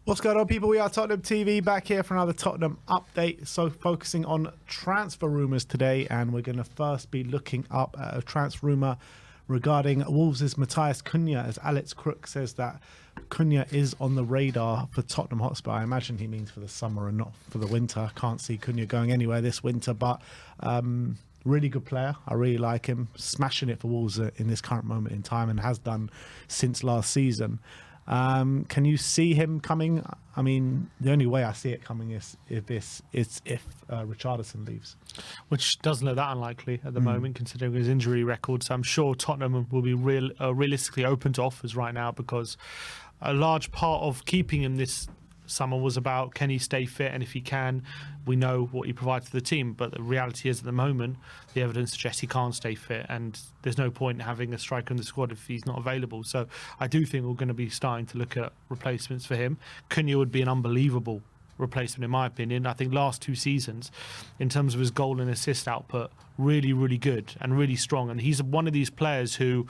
What's going on, people? We are Tottenham TV, back here for another Tottenham update. So focusing on transfer rumours today, and we're going to first be looking up at a transfer rumour regarding Wolves' Matias Cunha, as Alex Crook says that Cunha is on the radar for Tottenham Hotspur. I imagine he means for the summer and not for the winter. I can't see Cunha going anywhere this winter, but really good player. I really like him, smashing it for Wolves in this current moment in time, and has done since last season. Can you see him coming? I mean, the only way I see it coming is if Richarlison leaves, which doesn't look that unlikely at the moment, considering his injury record. So I'm sure Tottenham will be realistically open to offers right now, because a large part of keeping him this summer was about, can he stay fit, and if he can, we know what he provides to the team. But the reality is, at the moment, the evidence suggests he can't stay fit, and there's no point in having a striker in the squad if he's not available. So I do think we're going to be starting to look at replacements for him. Cunha would be an unbelievable replacement, in my opinion. I think last 2 seasons, in terms of his goal and assist output, really, really good and really strong. And he's one of these players who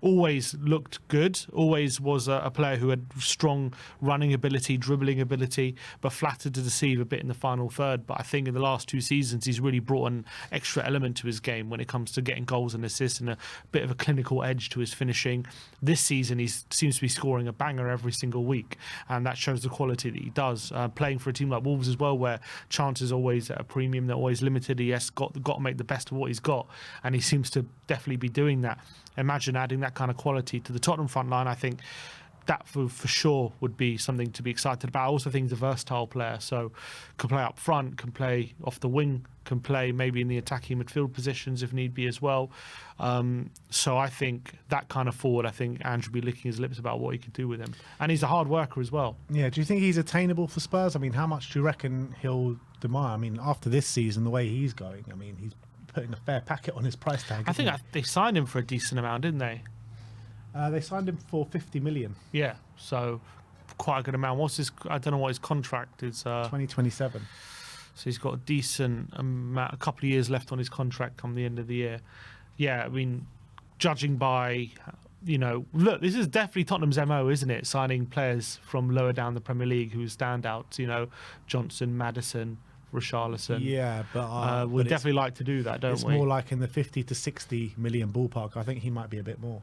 always looked good, always was a player who had strong running ability, dribbling ability, but flattered to deceive a bit in the final third. But I think in the last 2 seasons, he's really brought an extra element to his game when it comes to getting goals and assists, and a bit of a clinical edge to his finishing. This season, he seems to be scoring a banger every single week, and that shows the quality that he does. Playing for a team like Wolves as well, where chances are always at a premium, they're always limited. He has got to make the best of what he's got, and he seems to definitely be doing that. Imagine adding that kind of quality to the Tottenham front line. I think that for sure would be something to be excited about. I also think he's a versatile player, so can play up front, can play off the wing, can play maybe in the attacking midfield positions if need be as well. So I think that kind of forward, I think Andrew will be licking his lips about what he could do with him. And he's a hard worker as well. Yeah, do you think he's attainable for Spurs? I mean, how much do you reckon he'll demand? I mean, after this season, the way he's going, I mean, he's putting a fair packet on his price tag. I think they signed him for a decent amount, didn't they? They signed him for 50 million. Yeah, so quite a good amount. What's his? I don't know what his contract is. 2027. So he's got a decent amount, a couple of years left on his contract come the end of the year. Yeah, I mean, judging by, look, this is definitely Tottenham's MO, isn't it? Signing players from lower down the Premier League who are standouts. Johnson, Maddison, Richarlison. Yeah, but we'd definitely like to do that, don't we? It's more like in the 50 to 60 million ballpark. I think he might be a bit more.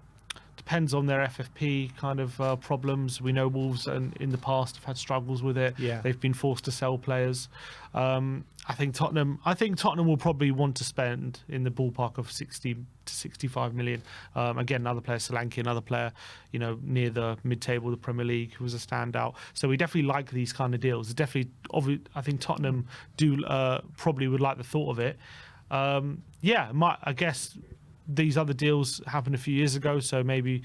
Depends on their FFP kind of problems. We know Wolves in the past have had struggles with it. Yeah. They've been forced to sell players. I think Tottenham will probably want to spend in the ballpark of 60 to 65 million. Again, another player, Solanke, another player, near the mid-table of the Premier League, who was a standout. So we definitely like these kind of deals. I think Tottenham probably would like the thought of it. I guess these other deals happened a few years ago, so maybe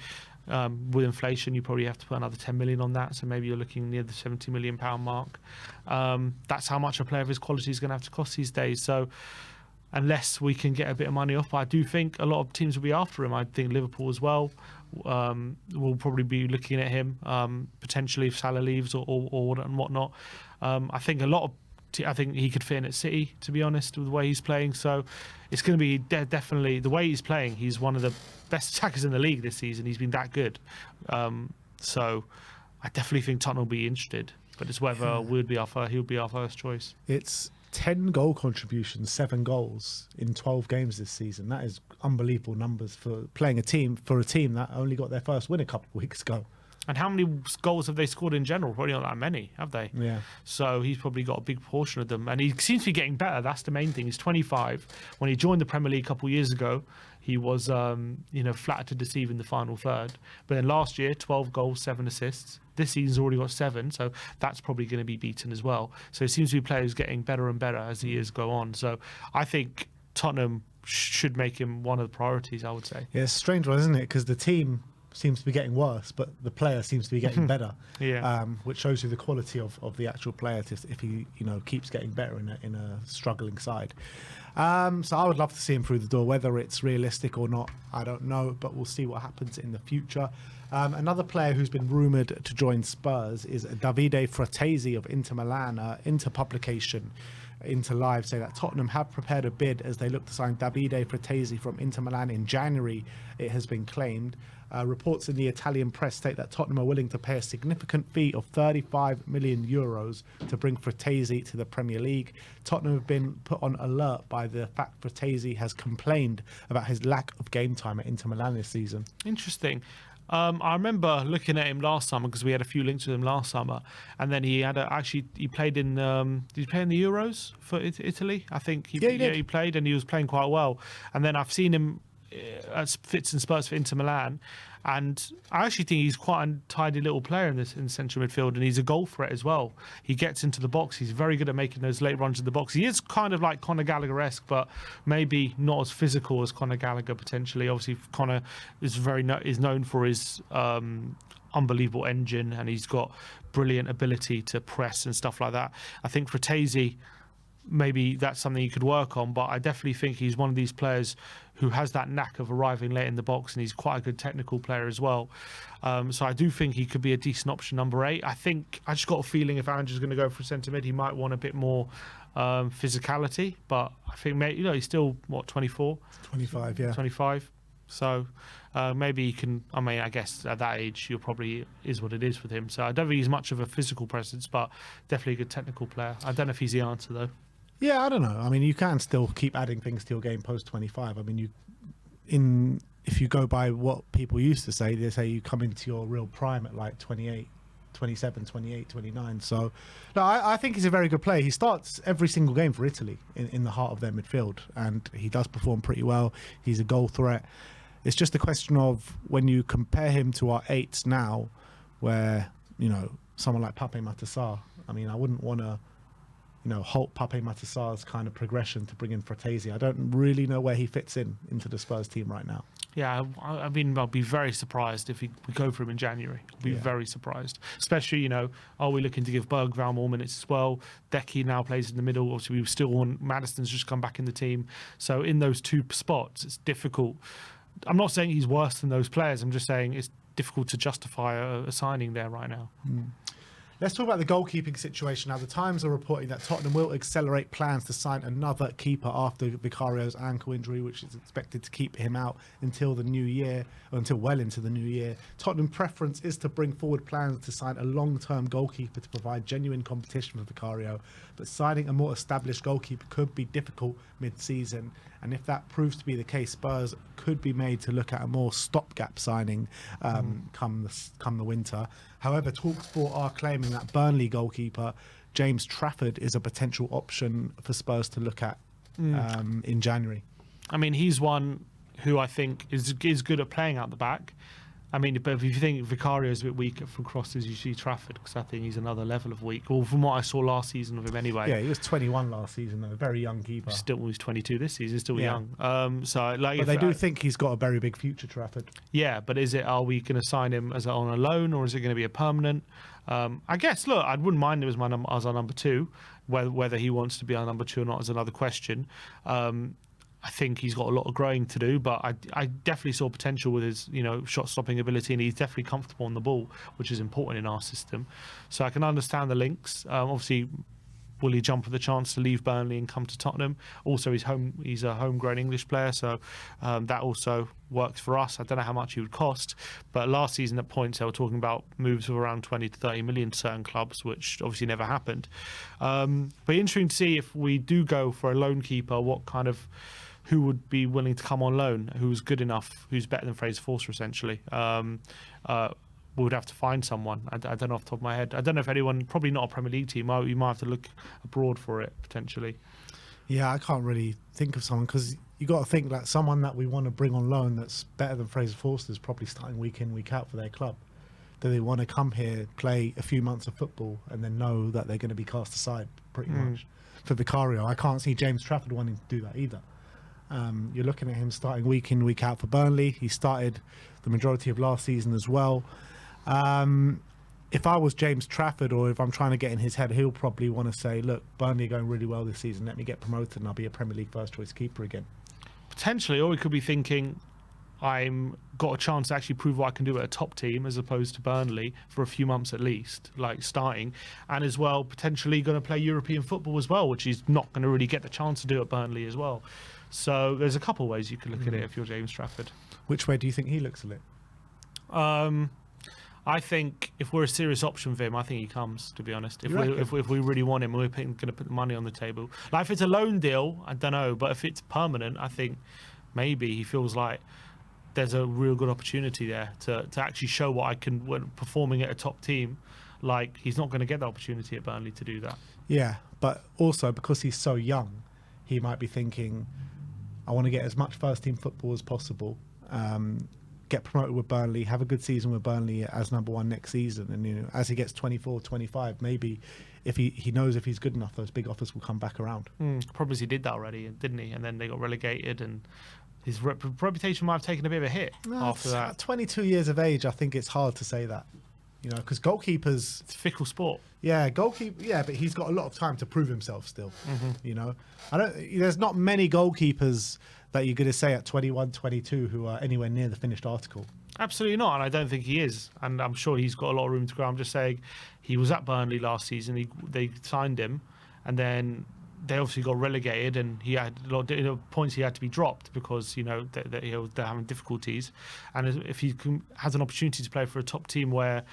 with inflation you probably have to put another 10 million on that, so maybe you're looking near the 70 million pound mark. That's how much a player of his quality is going to have to cost these days. So unless we can get a bit of money off, I do think a lot of teams will be after him. I think Liverpool as well will probably be looking at him, potentially if Salah leaves or whatnot. I think I think he could fit in at City, to be honest, with the way he's playing. So it's going to be definitely the way he's playing. He's one of the best attackers in the league this season. He's been that good. So I definitely think Tottenham will be interested. But it's whether he would be our first choice. It's 10 goal contributions, 7 goals in 12 games this season. That is unbelievable numbers for playing a team that only got their first win a couple of weeks ago. And how many goals have they scored in general? Probably not that many, have they? Yeah. So he's probably got a big portion of them. And he seems to be getting better. That's the main thing. He's 25. When he joined the Premier League a couple of years ago, he was, flattered to deceive in the final third. But then last year, 12 goals, 7 assists. This season's already got 7, so that's probably going to be beaten as well. So it seems to be players getting better and better as the years go on. So I think Tottenham should make him one of the priorities, I would say. Yeah, it's a strange one, isn't it? Because the team seems to be getting worse, but the player seems to be getting better. Yeah. Which shows you the quality of the actual player if he keeps getting better in a struggling side. So I would love to see him through the door. Whether it's realistic or not, I don't know, but we'll see what happens in the future. Another player who's been rumoured to join Spurs is Davide Frattesi of Inter Milan. Inter publication, Inter Live, say that Tottenham have prepared a bid as they look to sign Davide Frattesi from Inter Milan in January, it has been claimed. Reports in the Italian press state that Tottenham are willing to pay a significant fee of 35 million euros to bring Frattesi to the Premier League. Tottenham have been put on alert by the fact Frattesi has complained about his lack of game time at Inter Milan this season. Interesting. I remember looking at him last summer because we had a few links with him last summer, and then he had he played in. Did he play in the Euros for Italy? I think he played, and he was playing quite well. And then I've seen him as fits and spurts for Inter Milan, and I actually think he's quite a tidy little player in central midfield, and he's a goal threat as well. He gets into the box. He's very good at making those late runs in the box. He is kind of like Conor Gallagher-esque, but maybe not as physical as Conor Gallagher potentially. Obviously, Conor is known for his unbelievable engine, and he's got brilliant ability to press and stuff like that. I think Frattesi, maybe that's something you could work on, but I definitely think he's one of these players who has that knack of arriving late in the box, and he's quite a good technical player as well. So I do think he could be a decent option number 8. I just got a feeling if Andrew's going to go for centre mid, he might want a bit more physicality, but I think he's still 24, 25, yeah, 25. So maybe he can. I mean, I guess at that age, you'll probably is what it is with him. So I don't think he's much of a physical presence, but definitely a good technical player. I don't know if he's the answer though. Yeah, I don't know. I mean, you can still keep adding things to your game post 25. I mean, if you go by what people used to say, they say you come into your real prime at like 28, 27, 28, 29. So, no, I think he's a very good player. He starts every single game for Italy in the heart of their midfield, and he does perform pretty well. He's a goal threat. It's just a question of when you compare him to our 8s now, where, someone like Pape Matar. I mean, I wouldn't want to halt Pape Matar's kind of progression to bring in Frattesi. I don't really know where he fits into the Spurs team right now. Yeah, I mean, I'll be very surprised if we go for him in January. I'll be very surprised. Especially, are we looking to give Bergvall more minutes as well? Decky now plays in the middle. Obviously, we still want Maddison's just come back in the team. So in those 2 spots, it's difficult. I'm not saying he's worse than those players. I'm just saying it's difficult to justify a signing there right now. Let's talk about the goalkeeping situation now. The Times are reporting that Tottenham will accelerate plans to sign another keeper after Vicario's ankle injury, which is expected to keep him out until the new year, or until well into the new year. Tottenham preference is to bring forward plans to sign a long-term goalkeeper to provide genuine competition for Vicario, but signing a more established goalkeeper could be difficult mid-season, and if that proves to be the case, Spurs could be made to look at a more stopgap signing come the winter. However, TalkSport are claiming that Burnley goalkeeper James Trafford is a potential option for Spurs to look at in January. I mean, he's one who I think is good at playing out the back. I mean, but if you think Vicario is a bit weaker from crosses, you see Trafford, because I think he's another level of weak. Well, from what I saw last season of him anyway. Yeah, he was 21 last season, though. Very young keeper. He's 22 this season. Still young. But they do think he's got a very big future, Trafford. Yeah, but are we going to sign him on a loan, or is it going to be a permanent? I guess, look, I wouldn't mind him as our number 2. Whether he wants to be our number 2 or not is another question. I think he's got a lot of growing to do, but I definitely saw potential with his, shot-stopping ability, and he's definitely comfortable on the ball, which is important in our system. So I can understand the links. Obviously, will he jump at the chance to leave Burnley and come to Tottenham? Also, he's a homegrown English player, so that also works for us. I don't know how much he would cost, but last season at points they were talking about moves of around 20 to 30 million to certain clubs, which obviously never happened. But interesting to see if we do go for a loan keeper, who would be willing to come on loan, who's good enough, who's better than Fraser Forster, essentially. We would have to find someone. I don't know off the top of my head. I don't know if anyone, probably not a Premier League team. You might have to look abroad for it, potentially. Yeah, I can't really think of someone, because you got to think that someone that we want to bring on loan that's better than Fraser Forster is probably starting week in, week out for their club. Do they want to come here, play a few months of football, and then know that they're going to be cast aside pretty much? For Vicario, I can't see James Trafford wanting to do that either. You're looking at him starting week in, week out for Burnley. He started the majority of last season as well. If I was James Trafford, or if I'm trying to get in his head, he'll probably want to say, look, Burnley are going really well this season. Let me get promoted and I'll be a Premier League first choice keeper again. Potentially, or we could be thinking, I'm got a chance to actually prove what I can do at a top team as opposed to Burnley for a few months at least, like starting, and as well potentially going to play European football as well, which he's not going to really get the chance to do at Burnley as well. So there's a couple of ways you could look at it if you're James Trafford. Which way do you think he looks at it? I think if we're a serious option for him, I think he comes. To be honest, if You reckon? if we really want him, we're going to put the money on the table. Like if it's a loan deal, I don't know, but if it's permanent, I think maybe he feels like there's a real good opportunity there to actually show what I can when performing at a top team. Like he's not going to get the opportunity at Burnley to do that. Yeah, but also because he's so young, he might be thinking, I want to get as much first team football as possible, get promoted with Burnley, have a good season with Burnley as number one next season. And, you know, as he gets 24, 25, maybe if he knows if he's good enough, those big offers will come back around. Probably he did that already, didn't he? And then they got relegated and his reputation might have taken a bit of a hit after that. At 22 years of age, I think it's hard to say that. You know, because goalkeepers... It's a fickle sport. Yeah, goalkeeper. Yeah, but he's got a lot of time to prove himself still. You know, there's not many goalkeepers that you're going to say at 21, 22 who are anywhere near the finished article. Absolutely not, and I don't think he is. And I'm sure he's got a lot of room to grow. I'm just saying, he was at Burnley last season. They signed him, and then they obviously got relegated, and he had a lot of points he had to be dropped because they're having difficulties. And if he has an opportunity to play for a top team where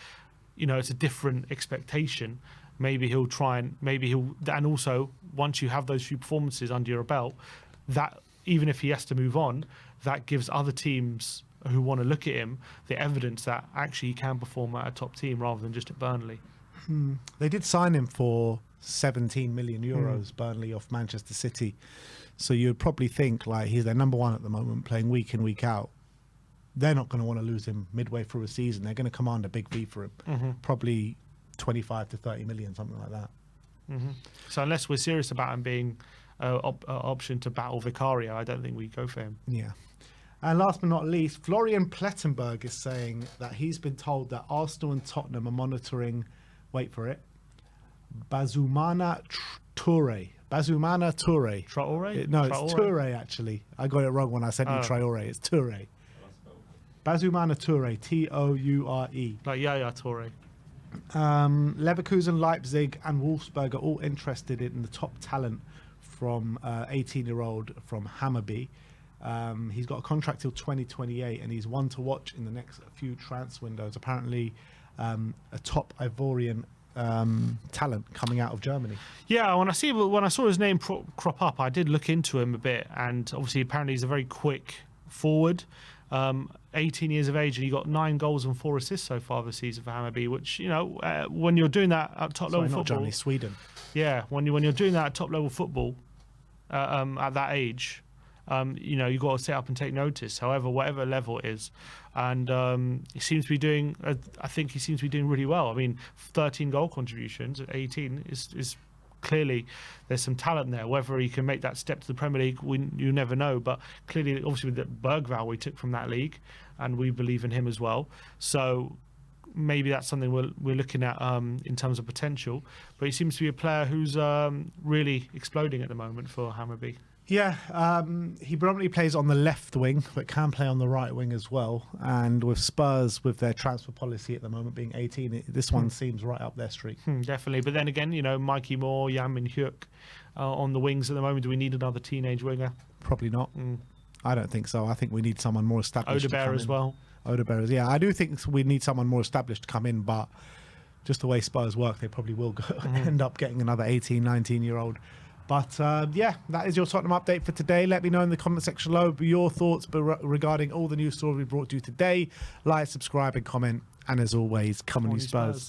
it's a different expectation, maybe he'll try and also once you have those few performances under your belt, that even if he has to move on, that gives other teams who want to look at him the evidence that actually he can perform at a top team rather than just at Burnley. They did sign him for 17 million euros, Burnley off Manchester City. So you'd probably think like he's their number one at the moment, playing week in, week out. They're not going to want to lose him midway through a season. They're going to command a big fee for him, probably 25 to 30 million, something like that. So unless we're serious about him being an option to battle Vicario, I don't think we go for him. Yeah. And last but not least, Florian Plettenberg is saying that he's been told that Arsenal and Tottenham are monitoring, wait for it, Bazoumana Toure. Bazoumana Toure. Traore? No, it's Toure, actually. I got it wrong when I said Traore. It's Toure. Bazoumana Toure. Toure. Like Yaya Toure. Leverkusen, Leipzig and Wolfsburg are all interested in the top talent from 18-year-old from Hammarby. He's got a contract till 2028 and he's one to watch in the next few transfer windows. Apparently a top Ivorian talent coming out of Germany. Yeah, when I saw his name crop up, I did look into him a bit, and obviously apparently he's a very quick forward. 18 years of age, and he got 9 goals and 4 assists so far this season for Hammarby, which when you're doing that at top level football, Germany, Sweden. Yeah, when you're doing that at top level football at that age, you've got to sit up and take notice. However, whatever level it is, and he seems to be doing. I think he seems to be doing really well. I mean, 13 goal contributions at 18 is clearly there's some talent there. Whether he can make that step to the Premier League, you never know. But clearly, obviously, with the Bergvall we took from that league, and we believe in him as well. So maybe that's something we're looking at in terms of potential. But he seems to be a player who's really exploding at the moment for Hammarby. Yeah, he predominantly plays on the left wing, but can play on the right wing as well. And with Spurs, with their transfer policy at the moment being 18, this one seems right up their street. Definitely. But then again, Mikey Moore, Jan Min Hyuk on the wings at the moment. Do we need another teenage winger? Probably not. I don't think so. I think we need someone more established. Odegaard as well. Odegaard, yeah. I do think we need someone more established to come in, but just the way Spurs work, they probably will end up getting another 18, 19-year-old. But yeah, that is your Tottenham update for today. Let me know in the comment section below your thoughts regarding all the news stories we brought to you today. Like, subscribe and comment. And as always, come on you Spurs.